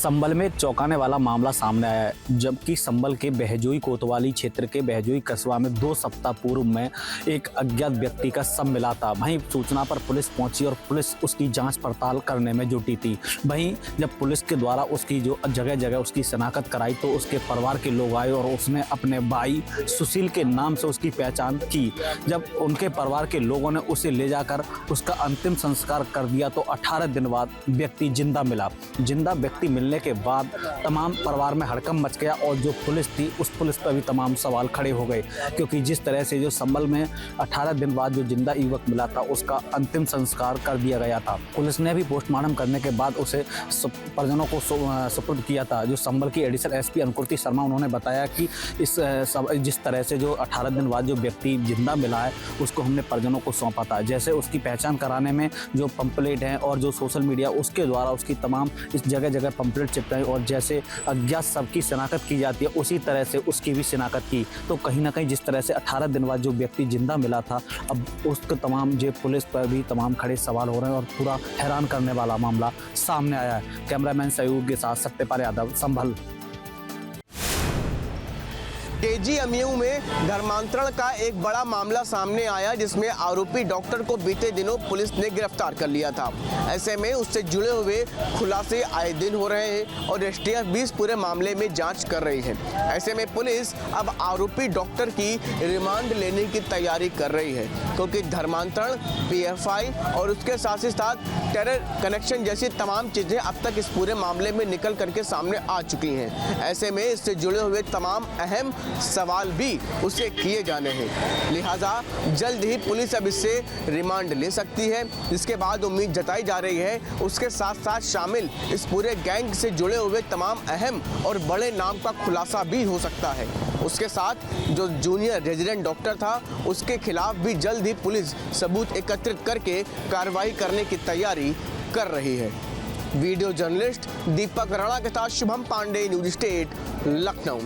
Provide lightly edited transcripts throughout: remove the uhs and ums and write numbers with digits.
संभल में एक चौंकाने वाला मामला सामने आया है, जबकि संभल के बहजोई कोतवाली क्षेत्र के बहजोई कस्बा में 2 सप्ताह पूर्व में एक अज्ञात व्यक्ति का शव मिला था। वहीं सूचना पर पुलिस पहुंची और पुलिस उसकी जांच पड़ताल करने में जुटी थी। वहीं जब पुलिस के द्वारा उसकी जो जगह जगह उसकी शनाख्त कराई तो उसके परिवार के लोग आए और उसने अपने भाई सुशील के नाम से उसकी पहचान की। जब उनके परिवार के लोगों ने उसे ले जाकर उसका अंतिम संस्कार कर दिया तो 18 दिन बाद व्यक्ति जिंदा मिला। जिंदा व्यक्ति मिलने के बाद तमाम परिवार में हड़कंप मच गया और जो पुलिस थी उस पुलिस पर भी तमाम सवाल खड़े हो गए, क्योंकि जिस तरह से जो संभल में 18 दिन बाद जो जिंदा युवक मिला था उसका अंतिम संस्कार कर दिया गया था। पुलिस ने भी पोस्टमार्टम करने के बाद उसे परिजनों को सुपुर्द किया था। जो संभल की एडिशनल एसपी अंकुरिता शर्मा उन्होंने बताया कि जिस तरह से जो 18 दिन बाद जो व्यक्ति जिंदा मिला है उसको हमने परिजनों को सौंपा था। जैसे उसकी पहचान कराने में जो पंपलेट हैं और जो सोशल मीडिया उसके द्वारा उसकी तमाम इस जगह जगह पंपलेट चिपकाई और जैसे अज्ञात शव की शिनाख्त की जाती है उसी तरह से उसकी भी शिनाख्त की। तो कहीं ना कहीं जिस तरह से 18 दिन बाद जो व्यक्ति जिंदा मिला था, अब उसके तमाम जो पुलिस पर भी तमाम खड़े सवाल हो रहे हैं और पूरा हैरान करने वाला मामला सामने आया है। कैमरामैन सहयोग के साथ सत्यपाल यादव, संभल। केजीएमयू में धर्मांतरण का एक बड़ा मामला सामने आया, जिसमें आरोपी डॉक्टर को बीते दिनों पुलिस ने गिरफ्तार कर लिया था। ऐसे में उससे जुड़े हुए खुलासे आए दिन हो रहे हैं और एसटीएफ भी इस पूरे मामले में जांच कर रही है। ऐसे में पुलिस अब आरोपी डॉक्टर की रिमांड लेने की तैयारी कर रही है, क्योंकि धर्मांतरण, पीएफआई और उसके साथ ही साथ टेरर कनेक्शन जैसी तमाम चीज़ें अब तक इस पूरे मामले में निकल करके सामने आ चुकी हैं। ऐसे में इससे जुड़े हुए तमाम अहम सवाल भी उसे किए जाने हैं, लिहाजा जल्द ही पुलिस अब इससे रिमांड ले सकती है, जिसके बाद उम्मीद जताई जा रही है उसके साथ साथ शामिल इस पूरे गैंग से जुड़े हुए तमाम अहम और बड़े नाम का खुलासा भी हो सकता है। उसके साथ जो जूनियर रेजिडेंट डॉक्टर था उसके खिलाफ भी जल्द ही पुलिस सबूत एकत्रित करके कार्रवाई करने की तैयारी कर रही है। वीडियो जर्नलिस्ट दीपक राणा के साथ शुभम पांडे, न्यूज स्टेट, लखनऊ।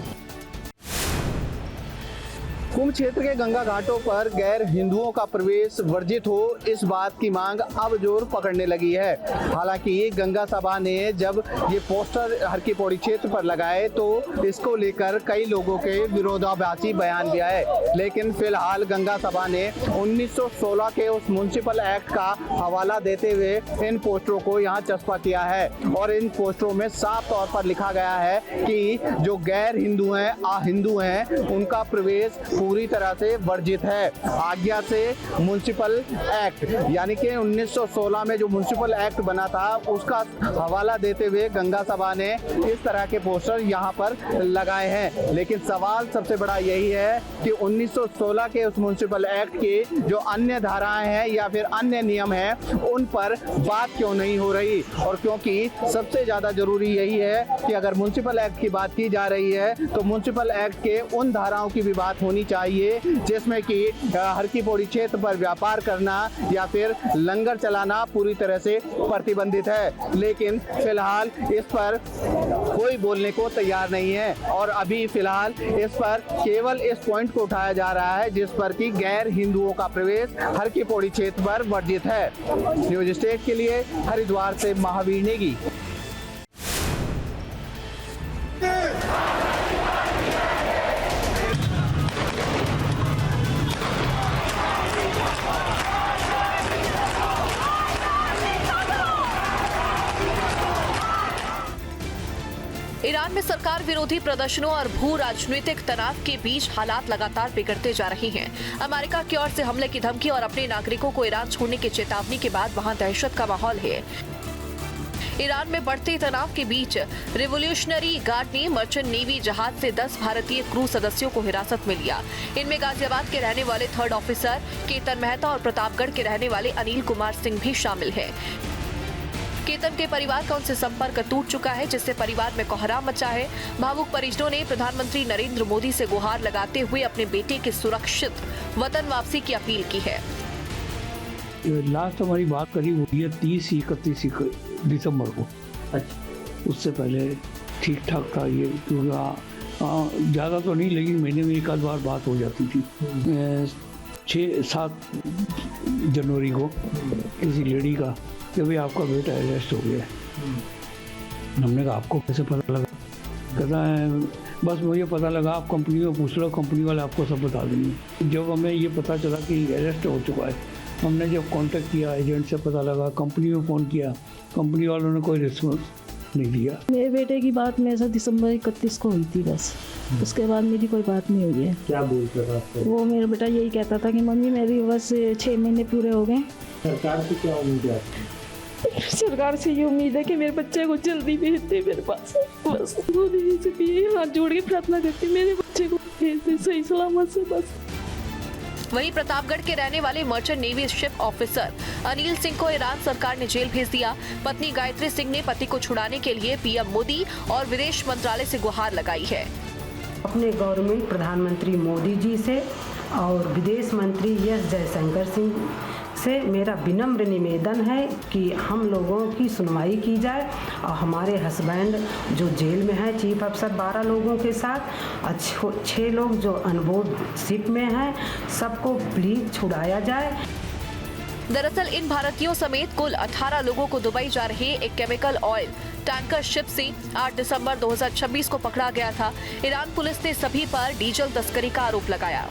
कुंभ क्षेत्र के गंगा घाटों पर गैर हिंदुओं का प्रवेश वर्जित हो, इस बात की मांग अब जोर पकड़ने लगी है। हालांकि गंगा सभा ने जब ये पोस्टर हर की पौड़ी क्षेत्र पर लगाए तो इसको लेकर कई लोगों के विरोधाभासी बयान भी आए, लेकिन फिलहाल गंगा सभा ने 1916 के उस म्युनिसिपल एक्ट का हवाला देते हुए इन पोस्टरों को यहाँ चस्पा किया है और इन पोस्टरों में साफ तौर पर लिखा गया है कि जो गैर हिंदू हैं, अहिंदू हैं, उनका प्रवेश पूरी तरह से वर्जित है। आज्ञा से म्युनिसिपल एक्ट यानी कि 1916 में जो म्युनिसिपल एक्ट बना था उसका हवाला देते हुए गंगा सभा ने इस तरह के पोस्टर यहाँ पर लगाए हैं। लेकिन सवाल सबसे बड़ा यही है कि 1916 के उस म्युनिसिपल एक्ट के जो अन्य धाराएं हैं या फिर अन्य नियम हैं उन पर बात क्यों नहीं हो रही, और क्योंकि सबसे ज्यादा जरूरी यही है कि अगर म्युनिसिपल एक्ट की बात की जा रही है तो म्युनिसिपल एक्ट के उन धाराओं की भी बात होनी चाहिए जिसमें कि हर की पौड़ी क्षेत्र पर व्यापार करना या फिर लंगर चलाना पूरी तरह से प्रतिबंधित है। लेकिन फिलहाल इस पर कोई बोलने को तैयार नहीं है और अभी फिलहाल इस पर केवल इस पॉइंट को उठाया जा रहा है जिस पर कि गैर हिंदुओं का प्रवेश हर की पौड़ी क्षेत्र पर वर्जित है। न्यूज स्टेट के लिए हरिद्वार से महावीर नेगी। ईरान में सरकार विरोधी प्रदर्शनों और भू राजनीतिक तनाव के बीच हालात लगातार बिगड़ते जा रहे हैं। अमेरिका की ओर से हमले की धमकी और अपने नागरिकों को ईरान छोड़ने की चेतावनी के बाद वहां दहशत का माहौल है। ईरान में बढ़ते तनाव के बीच रिवोल्यूशनरी गार्ड ने मर्चेंट नेवी जहाज से 10 भारतीय क्रू सदस्यों को हिरासत में लिया। इनमें गाजियाबाद के रहने वाले 3rd ऑफिसर केतन मेहता और प्रतापगढ़ के रहने वाले अनिल कुमार सिंह भी शामिल हैं। केतन के परिवार का उनसे संपर्क टूट चुका है, जिससे परिवार में कोहराम मचा है। भावुक परिजनों ने प्रधानमंत्री नरेंद्र मोदी से गुहार लगाते हुए अपने बेटे की सुरक्षित वतन वापसी की अपील की है। लास्ट हमारी बात करी हुई है 30-31 दिसंबर को। अच्छा, उससे पहले ठीक ठाक था ये, क्योंकि ज़्यादा तो नहीं, लेकिन महीने में एक आध बार बात हो जाती थी। 6-7 जनवरी को किसी लेडी का कि भाई आपका बेटा अरेस्ट हो गया। हमने कहा आपको कैसे पता लगा? कहता है बस मुझे पता लगा, आप कंपनी में पूछ लो, कंपनी वाले आपको सब बता देंगे। जब हमें ये पता चला कि अरेस्ट हो चुका है, हमने जब कांटेक्ट किया एजेंट से पता लगा, कंपनी में फ़ोन किया, कंपनी वालों ने कोई रिस्पॉन्स नहीं दिया। मेरे बेटे की बात मेरे साथ दिसंबर 31 को हुई थी बस, उसके बाद मेरी कोई बात नहीं हुई है। क्या बोलते थे आपको? वो मेरा बेटा यही कहता था कि मम्मी मेरी बस 6 महीने पूरे हो गए। सरकार से क्या उम्मीद है? सरकार से ये उम्मीद है कि मेरे बच्चे को जल्दी भेज दे मेरे पास, बस मोदी से भी हाथ जोड़ के प्रार्थना करती मेरे बच्चे को भेज दे सही सलामत से बस। वहीं प्रतापगढ़ के रहने वाले merchant navy ship officer Anil Singh को ईरान सरकार ने जेल भेज दिया। पत्नी गायत्री सिंह ने पति को छुड़ाने के लिए पीएम मोदी और विदेश मंत्रालय से गुहार लगाई है। अपने गवर्नमेंट प्रधानमंत्री मोदी जी से और विदेश मंत्री एस जयशंकर सिंह से मेरा विनम्र निवेदन है कि हम लोगों की सुनवाई की जाए और हमारे हस्बैंड जो जेल में है, चीफ अफसर 12 लोगों के साथ 6 लोग जो अनबोर्ड शिप में हैं, सबको प्लीज छुड़ाया जाए। दरअसल इन भारतीयों समेत कुल 18 लोगों को दुबई जा रहे एक केमिकल ऑयल टैंकर शिप से 8 दिसंबर 2026 को पकड़ा गया था। ईरान पुलिस ने सभी पर डीजल तस्करी का आरोप लगाया।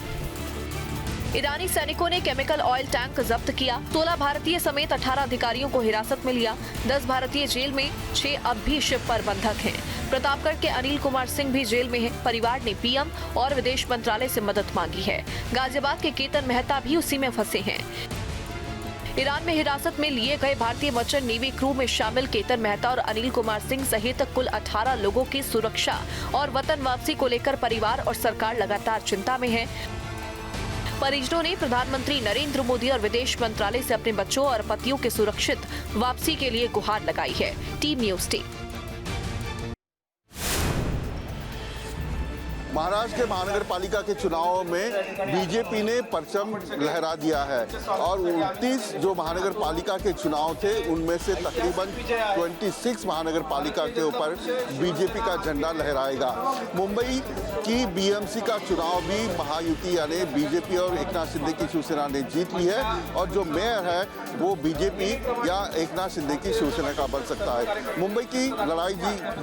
ईरानी सैनिकों ने केमिकल ऑयल टैंक जब्त किया। 16 भारतीय समेत 18 अधिकारियों को हिरासत में लिया। 10 भारतीय जेल में, 6 अब भी शिप पर बंधक हैं। प्रतापगढ़ के अनिल कुमार सिंह भी जेल में हैं। परिवार ने पीएम और विदेश मंत्रालय से मदद मांगी है। गाजियाबाद के केतन मेहता भी उसी में फंसे हैं। ईरान में हिरासत में लिए गए भारतीय मर्चेंट नेवी क्रू में शामिल केतन मेहता और अनिल कुमार सिंह सहित कुल 18 लोगों की सुरक्षा और वतन वापसी को लेकर परिवार और सरकार लगातार चिंता में है। परिजनों ने प्रधानमंत्री नरेंद्र मोदी और विदेश मंत्रालय से अपने बच्चों और पतियों के सुरक्षित वापसी के लिए गुहार लगाई है। Team news team. महाराष्ट्र के महानगर पालिका के चुनाव में बीजेपी ने परचम लहरा दिया है और 29 जो महानगर पालिका के चुनाव थे उनमें से तकरीबन 26 महानगर पालिका के ऊपर बीजेपी का झंडा लहराएगा। मुंबई की बीएमसी का चुनाव भी महायुति यानी बीजेपी और एकनाथ शिंदे की शिवसेना ने जीत ली है और जो मेयर है वो बीजेपी या एकनाथ शिंदे की शिवसेना का बन सकता है। मुंबई की लड़ाई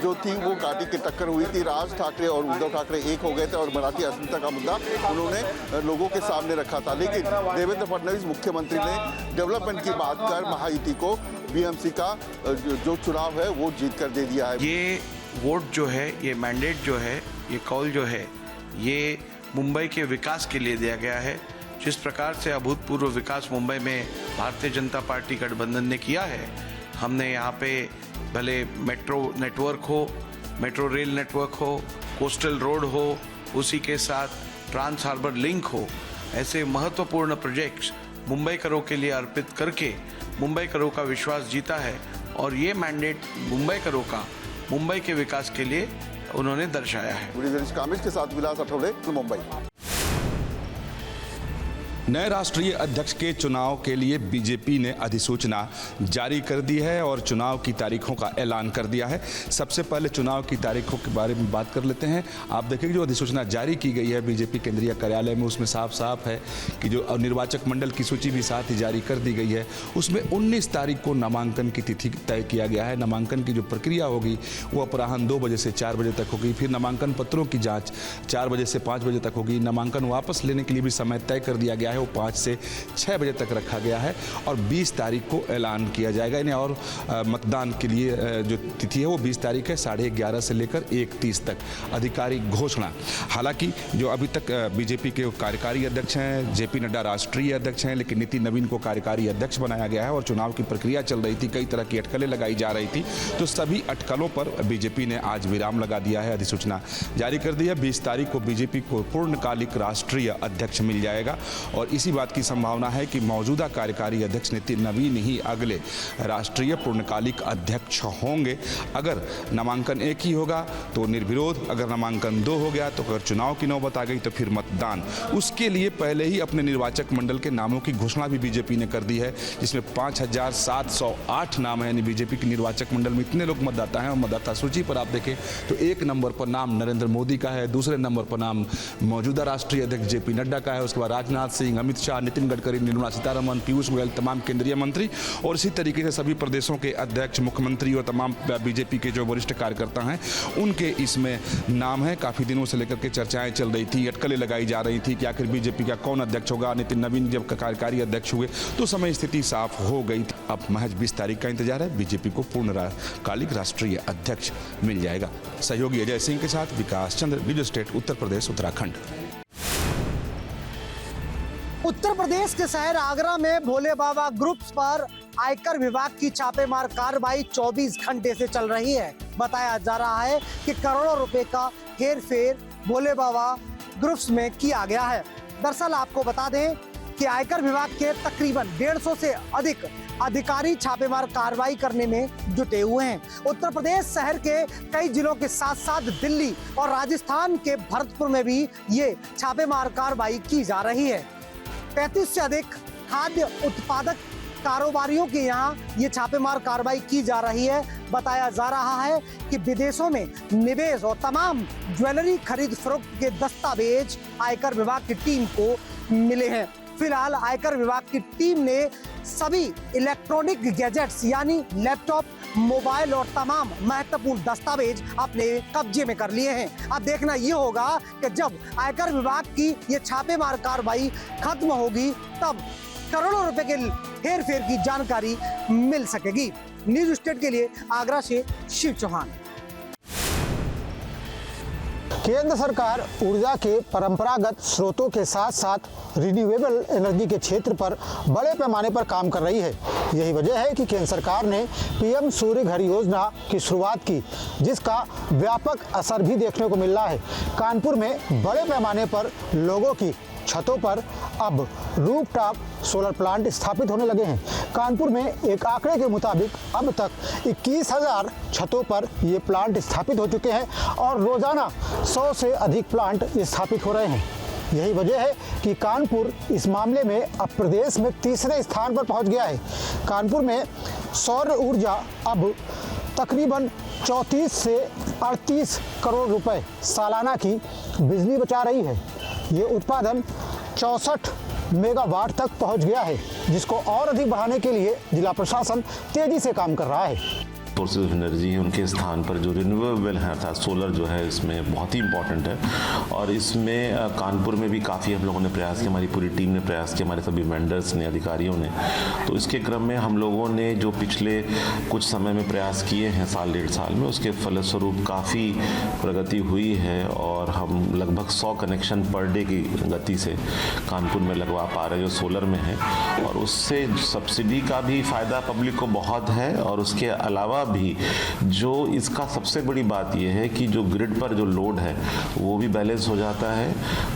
जो थी वो कांटे की टक्कर हुई थी। राज ठाकरे और उद्धव ठाकरे एक हो गए थे और मराठी अस्मिता का मुद्दा उन्होंने लोगों के सामने रखा था, लेकिन देवेंद्र फडणवीस मुख्यमंत्री ने डेवलपमेंट की बात कर महायुति को बीएमसी का जो चुनाव है वो जीत कर दे दिया है। ये वोट जो है, ये मैंडेट जो है, ये कॉल जो है, ये मुंबई के विकास के लिए दिया गया है। जिस प्रकार से अभूतपूर्व विकास मुंबई में भारतीय जनता पार्टी गठबंधन ने किया है, हमने यहाँ पे भले मेट्रो नेटवर्क हो, मेट्रो रेल नेटवर्क हो, कोस्टल रोड हो, उसी के साथ ट्रांस हार्बर लिंक हो, ऐसे महत्वपूर्ण प्रोजेक्ट्स मुंबई करों के लिए अर्पित करके मुंबई करों का विश्वास जीता है और ये मैंडेट मुंबई करों का मुंबई के विकास के लिए उन्होंने दर्शाया है। कामिश के साथ विलास अठौड़े, मुंबई। नए राष्ट्रीय अध्यक्ष के चुनाव के लिए बीजेपी ने अधिसूचना जारी कर दी है और चुनाव की तारीखों का ऐलान कर दिया है। सबसे पहले चुनाव की तारीखों के बारे में बात कर लेते हैं। आप देखेंगे जो अधिसूचना जारी की गई है बीजेपी केंद्रीय कार्यालय में, उसमें साफ साफ है कि जो निर्वाचक मंडल की सूची भी साथ ही जारी कर दी गई है। उसमें 19 तारीख को नामांकन की तिथि तय किया गया है। नामांकन की जो प्रक्रिया होगी वो अपराह्न 2 बजे से 4 बजे तक होगी। फिर नामांकन पत्रों की जाँच 4 बजे से 5 बजे तक होगी। नामांकन वापस लेने के लिए भी समय तय कर दिया गया है, वो 5 से 6 बजे तक रखा गया है और 20 तारीख को ऐलान किया जाएगा इन्हें। और मतदान के लिए जो तिथि है वो 20 तारीख है, 11:30 से लेकर 1:30 तक आधिकारिक घोषणा। हालांकि जो अभी तक बीजेपी के कार्यकारी अध्यक्ष हैं, जेपी नड्डा राष्ट्रीय अध्यक्ष हैं, लेकिन नितिन नवीन को कार्यकारी अध्यक्ष बनाया गया है और चुनाव की प्रक्रिया चल रही थी, कई तरह की अटकलें लगाई जा रही थी, तो सभी अटकलों पर बीजेपी ने आज विराम लगा दिया है, अधिसूचना जारी कर दी है। 20 तारीख को बीजेपी को पूर्णकालिक राष्ट्रीय अध्यक्ष मिल जाएगा और इसी बात की संभावना है कि मौजूदा कार्यकारी अध्यक्ष नितिन नवीन ही अगले राष्ट्रीय पूर्णकालिक अध्यक्ष होंगे। अगर नामांकन 1 ही होगा तो निर्विरोध, अगर नामांकन 2 हो गया तो अगर चुनाव की नौबत आ गई तो फिर मतदान। उसके लिए पहले ही अपने निर्वाचक मंडल के नामों की घोषणा भी बीजेपी ने कर दी है, जिसमें 5708 नाम है। यानी बीजेपी के निर्वाचक मंडल में इतने लोग मतदाता हैं और मतदाता सूची पर आप देखें तो 1 नंबर पर नाम नरेंद्र मोदी का है, दूसरे नंबर पर नाम मौजूदा राष्ट्रीय अध्यक्ष जेपी नड्डा का है, उसके बाद राजनाथ सिंह, सिंह, अमित शाह, नितिन गडकरी, निर्मला सीतारमण, पीयूष गोयल, तमाम केंद्रीय मंत्री और इसी तरीके से सभी प्रदेशों के अध्यक्ष, मुख्यमंत्री और तमाम बीजेपी के जो वरिष्ठ कार्यकर्ता हैं उनके इसमें नाम है। काफ़ी दिनों से लेकर के चर्चाएं चल रही थी, अटकलें लगाई जा रही थी कि आखिर बीजेपी का कौन अध्यक्ष होगा। नितिन नवीन जब कार्यकारी अध्यक्ष हुए तो समय स्थिति साफ हो गई थी। अब महज 20 तारीख का इंतजार है, बीजेपी को पूर्णकालिक राष्ट्रीय अध्यक्ष मिल जाएगा। सहयोगी अजय सिंह के साथ विकास चंद्र, न्यूज स्टेट, उत्तर प्रदेश, उत्तराखंड। उत्तर प्रदेश के शहर आगरा में भोले बाबा ग्रुप्स पर आयकर विभाग की छापेमार कार्रवाई 24 घंटे से चल रही है। बताया जा रहा है कि करोड़ों रुपए का हेरफेर भोले बाबा ग्रुप्स में किया गया है। दरअसल आपको बता दें कि आयकर विभाग के तकरीबन 150 से अधिक अधिकारी छापेमार कार्रवाई करने में जुटे हुए हैं। उत्तर प्रदेश शहर के कई जिलों के साथ साथ दिल्ली और राजस्थान के भरतपुर में भी ये छापेमार कार्रवाई की जा रही है। 35 से अधिक खाद्य उत्पादक कारोबारियों के यहाँ ये छापेमार कार्रवाई की जा रही है। बताया जा रहा है कि विदेशों में निवेश और तमाम ज्वेलरी खरीद फरोख्त के दस्तावेज आयकर विभाग की टीम को मिले हैं। फिलहाल आयकर विभाग की टीम ने सभी इलेक्ट्रॉनिक गैजेट्स यानी लैपटॉप, मोबाइल और तमाम महत्वपूर्ण दस्तावेज अपने कब्जे में कर लिए हैं। अब देखना ये होगा कि जब आयकर विभाग की ये छापेमार कार्रवाई खत्म होगी तब करोड़ों रुपए के हेरफेर की जानकारी मिल सकेगी। न्यूज स्टेट के लिए आगरा से शिव चौहान। केंद्र सरकार ऊर्जा के परंपरागत स्रोतों के साथ साथ रिन्यूएबल एनर्जी के क्षेत्र पर बड़े पैमाने पर काम कर रही है। यही वजह है कि केंद्र सरकार ने पीएम सूर्य घर योजना की शुरुआत की, जिसका व्यापक असर भी देखने को मिल रहा है। कानपुर में बड़े पैमाने पर लोगों की छतों पर अब रूफटॉप सोलर प्लांट स्थापित होने लगे हैं। कानपुर में एक आंकड़े के मुताबिक अब तक 21,000 छतों पर ये प्लांट स्थापित हो चुके हैं और रोजाना 100 से अधिक प्लांट स्थापित हो रहे हैं। यही वजह है कि कानपुर इस मामले में अब प्रदेश में तीसरे स्थान पर पहुंच गया है। कानपुर में सौर ऊर्जा अब तकरीबन 34 से 38 करोड़ रुपए सालाना की बिजली बचा रही है। ये उत्पादन 64 मेगावाट तक पहुंच गया है, जिसको और अधिक बढ़ाने के लिए जिला प्रशासन तेजी से काम कर रहा है। सोर्सेज ऑफ एनर्जी है उनके स्थान पर जो रिन्यूएबल है अर्थात सोलर जो है इसमें बहुत ही इंपॉर्टेंट है। और इसमें कानपुर में भी काफ़ी हम लोगों ने प्रयास किया, हमारी पूरी टीम ने प्रयास किया, हमारे सभी वेंडर्स ने, अधिकारियों ने। तो इसके क्रम में हम लोगों ने जो पिछले कुछ समय में प्रयास किए हैं, साल डेढ़ साल में, उसके फलस्वरूप काफ़ी प्रगति हुई है और हम लगभग 100 कनेक्शन पर डे की गति से कानपुर में लगवा पा रहे हैं जो सोलर में है। और उससे सब्सिडी का भी फ़ायदा पब्लिक को बहुत है। और उसके अलावा भी जो इसका सबसे बड़ी बात यह है कि जो ग्रिड पर जो लोड है वो भी बैलेंस हो जाता है।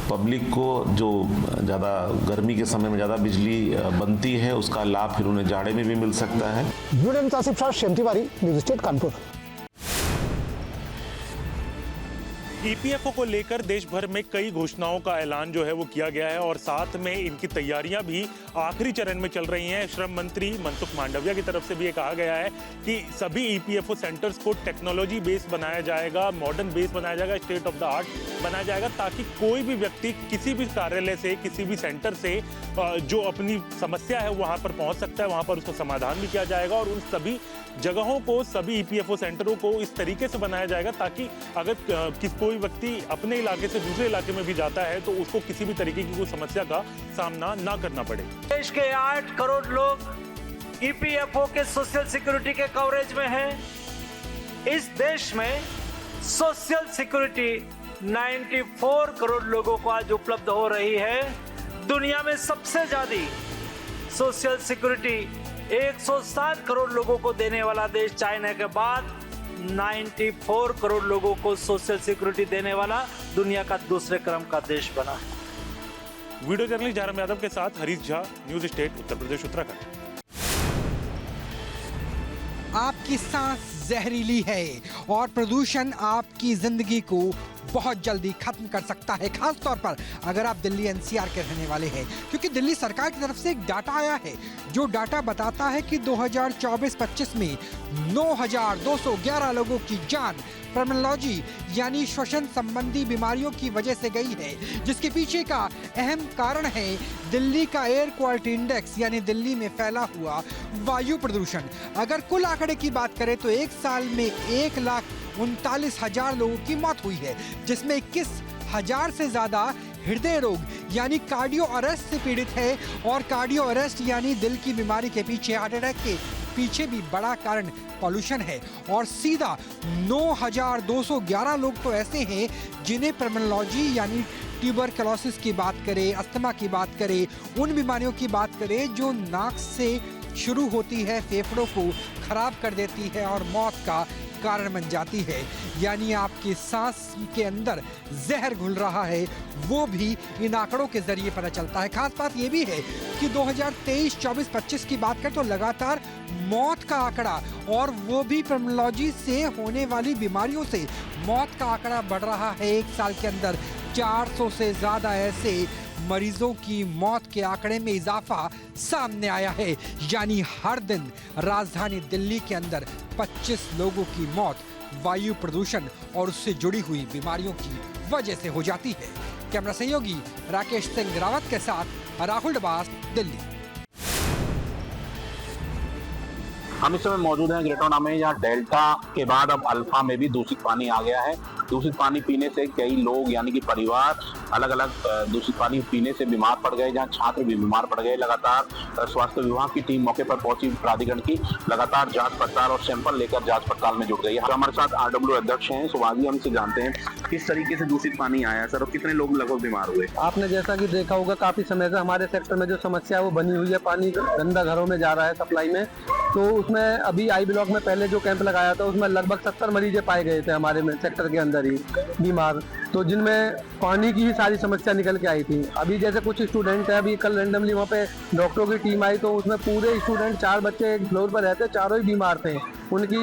पब्लिक को जो ज़्यादा गर्मी के समय में ज़्यादा बिजली बनती है उसका लाभ फिर उन्हें जाड़े में भी मिल सकता है। Video Mutasib Shah Shyam Tiwari, news state Kanpur. EPFO को लेकर देश भर में कई घोषणाओं का ऐलान जो है वो किया गया है और साथ में इनकी तैयारियां भी आखिरी चरण में चल रही हैं। श्रम मंत्री मनसुख मांडविया की तरफ से भी ये कहा गया है कि सभी ईपीएफओ सेंटर्स को टेक्नोलॉजी बेस बनाया जाएगा, मॉडर्न बेस बनाया जाएगा, स्टेट ऑफ द आर्ट बनाया जाएगा, ताकि कोई भी व्यक्ति किसी भी कार्यालय से, किसी भी सेंटर से जो अपनी समस्या है वहाँ पर पहुँच सकता है, वहाँ पर उसका समाधान भी किया जाएगा। और उन सभी जगहों को, सभी ईपीएफओ सेंटरों को इस तरीके से बनाया जाएगा ताकि अगर कोई व्यक्ति अपने इलाके से दूसरे इलाके में भी जाता है तो उसको किसी भी तरीके की कोई समस्या का सामना ना करना पड़े। देश के 8 करोड़ लोग ईपीएफओ के सोशल सिक्योरिटी के कवरेज में हैं। इस देश में सोशल सिक्योरिटी 94 करोड़ लोगों को आज उपलब्ध हो रही है। दुनिया में सबसे ज्यादा सोशल सिक्योरिटी 107 करोड़ लोगों को देने वाला देश चाइना के बाद 94 करोड़ लोगों को सोशल सिक्योरिटी देने वाला दुनिया का दूसरे क्रम का देश बना है। वीडियो जर्नलिस्ट जयराम यादव के साथ हरीश झा, न्यूज स्टेट, उत्तर प्रदेश, उत्तराखंड। आपकी सांस जहरीली है और प्रदूषण आपकी जिंदगी को बहुत जल्दी खत्म कर सकता है, खास तौर पर अगर आप दिल्ली एनसीआर के रहने वाले हैं, क्योंकि दिल्ली सरकार की तरफ से एक डाटा आया है जो डाटा बताता है कि 2024-25 में 9,211 लोगों की जान पर्मेनोलॉजी यानी श्वसन संबंधी बीमारियों की वजह से गई है, जिसके पीछे का अहम कारण है दिल्ली का एयर क्वालिटी इंडेक्स यानी दिल्ली में फैला हुआ वायु प्रदूषण। अगर कुल आंकड़े की बात करें तो एक साल में 1,39,000 लोगों की मौत हुई है, जिसमें 21,000 से ज्यादा हृदय रोग यानी कार्डियो अरेस्ट से पीड़ित है। और कार्डियो अरेस्ट यानी दिल की बीमारी के पीछे, हार्ट अटैक के पीछे भी बड़ा कारण पॉल्यूशन है। और सीधा 9,211 लोग तो ऐसे हैं जिन्हें पर्मेनोलॉजी यानी ट्यूबरकुलोसिस की बात करें, अस्थमा की बात करें, उन बीमारियों की बात करें जो नाक से शुरू होती है, फेफड़ों को खराब कर देती है और मौत का कारण बन जाती है। यानी आपकी सांस के अंदर जहर घुल रहा है, वो भी इन आंकड़ों के जरिए पता चलता है। खास बात ये भी है कि 2023, 24, 25 की बात करें तो लगातार मौत का आंकड़ा, और वो भी पर्मेनोलॉजी से होने वाली बीमारियों से मौत का आंकड़ा बढ़ रहा है। एक साल के अंदर 400 से ज्यादा ऐसे मरीजों की मौत के आंकड़े में इजाफा सामने आया है। यानी हर दिन राजधानी दिल्ली के अंदर 25 लोगों की मौत वायु प्रदूषण और उससे जुड़ी हुई बीमारियों की वजह से हो जाती है। कैमरा सहयोगी राकेश सिंह रावत के साथ राहुल डबास, दिल्ली। हम इस समय मौजूद हैं ग्रेटर नोएडा में, जहाँ डेल्टा के बाद अब अल्फा में भी दूषित पानी आ गया है। दूषित पानी पीने से कई लोग यानी कि परिवार अलग अलग दूषित पानी पीने से बीमार पड़ गए, जहाँ छात्र भी बीमार पड़ गए। लगातार स्वास्थ्य विभाग की टीम मौके पर पहुंची, प्राधिकरण की लगातार जांच पड़ताल और सैंपल लेकर जांच पड़ताल में जुट गई है। हमारे साथ आरडब्ल्यू अध्यक्ष हैं सुभाष, हम से जानते हैं किस तरीके से दूषित पानी आया सर, और कितने लोग लगभग बीमार हुए। आपने जैसा कि देखा होगा काफी समय से हमारे सेक्टर में जो समस्या है वो बनी हुई है, पानी गंदा घरों में जा रहा है सप्लाई में। तो उसमें अभी आई ब्लॉक में पहले जो कैंप लगाया था उसमें लगभग 70 मरीजे पाए गए थे हमारे में सेक्टर के अंदर ही बीमार, तो जिनमें पानी की ही सारी समस्या निकल के आई थी। अभी जैसे कुछ स्टूडेंट है, अभी कल रैंडमली वहाँ पे डॉक्टरों की टीम आई तो उसमें पूरे स्टूडेंट 4 बच्चे एक फ्लोर पर रहते, चारों ही बीमार थे। उनकी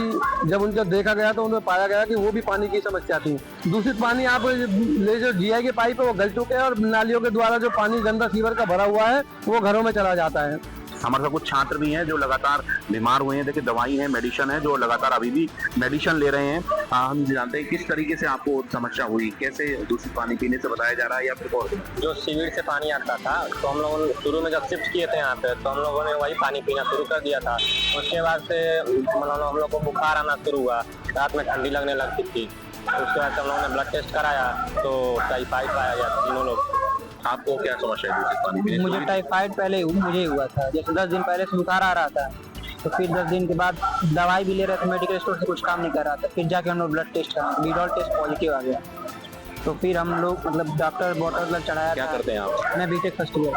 जब उनको देखा गया तो उनमें पाया गया कि वो भी पानी की समस्या थी। दूषित पानी आप ले जो जीआई के पाइप है वो गल चुके हैं और नालियों के द्वारा जो पानी गंदा सीवर का भरा हुआ है वो घरों में चला जाता है। हमारे साथ कुछ छात्र भी हैं जो लगातार बीमार हुए हैं। देखिए दवाई है, मेडिसिन है, जो लगातार अभी भी मेडिसिन ले रहे हैं। हम जानते हैं किस तरीके से आपको समस्या हुई, कैसे दूषित पानी पीने से बताया जा रहा है या फिर और जो सीवर से पानी आता था तो हम लोगों ने शुरू में जब शिफ्ट किए थे यहाँ पे तो हम लोगों ने वही पानी पीना शुरू कर दिया था। उसके बाद से मतलब हम लोग को बुखार आना शुरू हुआ, रात में ठंडी लगने लगती थी। उसके बाद हम लोगों ने ब्लड टेस्ट कराया तो टाइफाइड पाया गया, तीनों लोग। आपको क्या समस्या है दूषित पानी पीने? मुझे टाइफाइड पहले मुझे हुआ था, जैसे 10 दिन पहले से बुखार आ रहा था, तो फिर 10 दिन के बाद दवाई भी ले रहे थे, मेडिकल स्टोर से कुछ काम नहीं कर रहा था। फिर जाके हम लोग ब्लड टेस्ट करा, विड्रॉल टेस्ट पॉजिटिव आ गया, तो फिर हम लोग मतलब डॉक्टर बॉटल चढ़ाया। क्या करते हैं आप? मैं बीटेक फर्स्ट ईयर।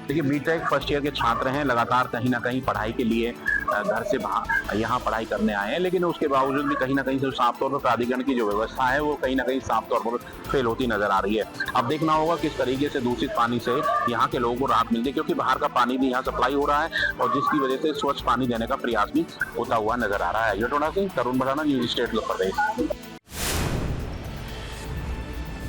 देखिए बीटेक फर्स्ट ईयर के छात्र हैं, लगातार कहीं ना कहीं पढ़ाई के लिए घर से बाहर यहाँ पढ़ाई करने आए हैं, लेकिन उसके बावजूद भी कहीं ना कहीं साफ तौर पर प्राधिकरण की जो व्यवस्था है वो कहीं ना कहीं साफ तौर पर फेल होती नजर आ रही है। अब देखना होगा किस तरीके से दूषित पानी से यहाँ के लोगों को राहत मिलती है, क्योंकि बाहर का पानी भी यहाँ सप्लाई हो रहा है और जिसकी वजह से स्वच्छ पानी देने का प्रयास भी होता हुआ नजर आ रहा है। ग्रेटर नोएडा से तरुण भटाना, न्यूज़ स्टेट उत्तर प्रदेश।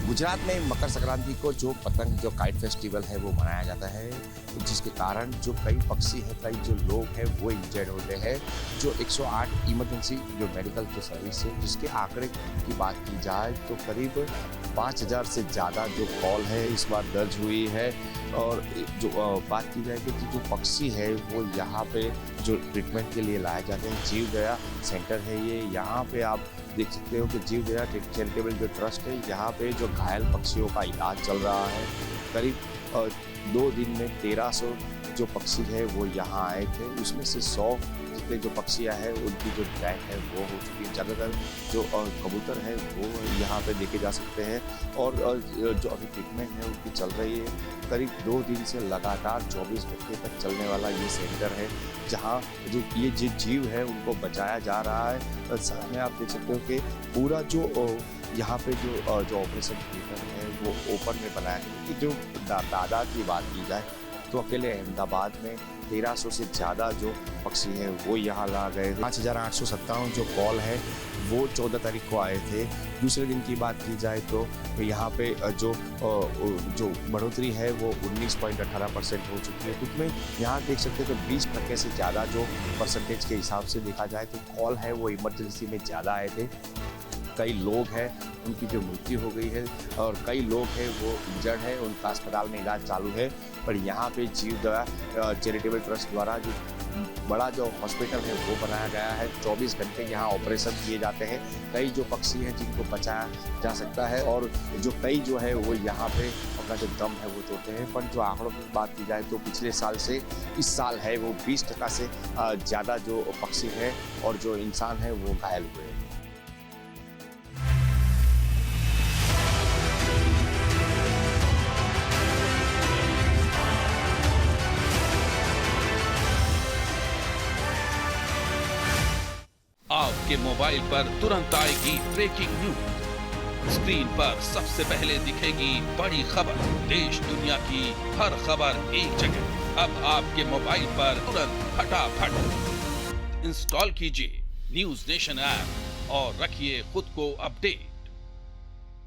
गुजरात में मकर संक्रांति को जो पतंग जो काइट फेस्टिवल है वो मनाया जाता है, जिसके कारण जो कई पक्षी हैं, कई जो लोग हैं वो इंजर्ड होते हैं। जो 108 इमरजेंसी जो मेडिकल जो सर्विस है, जिसके आंकड़े की बात की जाए तो करीब 5000 से ज़्यादा जो कॉल है इस बार दर्ज हुई है। और जो बात की जाए कि जो पक्षी है वो यहाँ पे जो ट्रीटमेंट के लिए लाए जाते हैं, जीव दया सेंटर है ये। यहाँ पे आप देख सकते हो कि जीव दया चैरिटेबल जो ट्रस्ट है, यहाँ पे जो घायल पक्षियों का इलाज चल रहा है। करीब 2 दिन में 1300 जो पक्षी है वो यहाँ आए थे, उसमें से 100 जितने जो पक्षियाँ हैं उनकी जो डेथ है वो हो चुकी है। ज़्यादातर जो कबूतर है वो यहाँ पे देखे जा सकते हैं और जो अभी ट्रीटमेंट है उनकी चल रही है। करीब 2 दिन से लगातार 24 घंटे तक चलने वाला ये सेंटर है, जहाँ जो ये जीव है उनको बचाया जा रहा है। साथ में आप देख सकते हो कि पूरा जो यहाँ पे जो ऑपरेशन थिएटर है वो ओपन में बनाया है। कि जो दादा की बात की जाए तो अकेले अहमदाबाद में 1300 से ज़्यादा जो पक्षी हैं वो यहाँ ला गए। 5857 जो कॉल है वो 14 तारीख को आए थे। दूसरे दिन की बात की जाए तो यहाँ पे जो बढ़ोतरी है वो 19.18% हो चुकी है। उसमें यहाँ देख सकते हैं तो 20% से ज़्यादा जो परसेंटेज के हिसाब से देखा जाए तो कॉल है वो इमरजेंसी में ज़्यादा आए थे। कई लोग हैं उनकी जो मृत्यु हो गई है और कई लोग हैं वो इंजर्ड है, उनका अस्पताल में इलाज चालू है। पर यहाँ पे जीव दया चैरिटेबल ट्रस्ट द्वारा जो बड़ा जो हॉस्पिटल है वो बनाया गया है। 24 घंटे यहाँ ऑपरेशन किए जाते हैं। कई जो पक्षी हैं जिनको बचाया जा सकता है और जो कई जो है वो यहाँ पे अपना जो दम है वो तोड़ते हैं। पर जो आंकड़ों की बात की जाए तो पिछले साल से इस साल है वो 20% से ज़्यादा जो पक्षी हैं और जो इंसान है वो घायल हुए हैं। आपके मोबाइल पर तुरंत आएगी ब्रेकिंग न्यूज। स्क्रीन पर सबसे पहले दिखेगी बड़ी खबर। देश दुनिया की हर खबर एक जगह। अब आपके मोबाइल पर तुरंत फटाफट इंस्टॉल कीजिए न्यूज नेशन ऐप और रखिए खुद को अपडेट।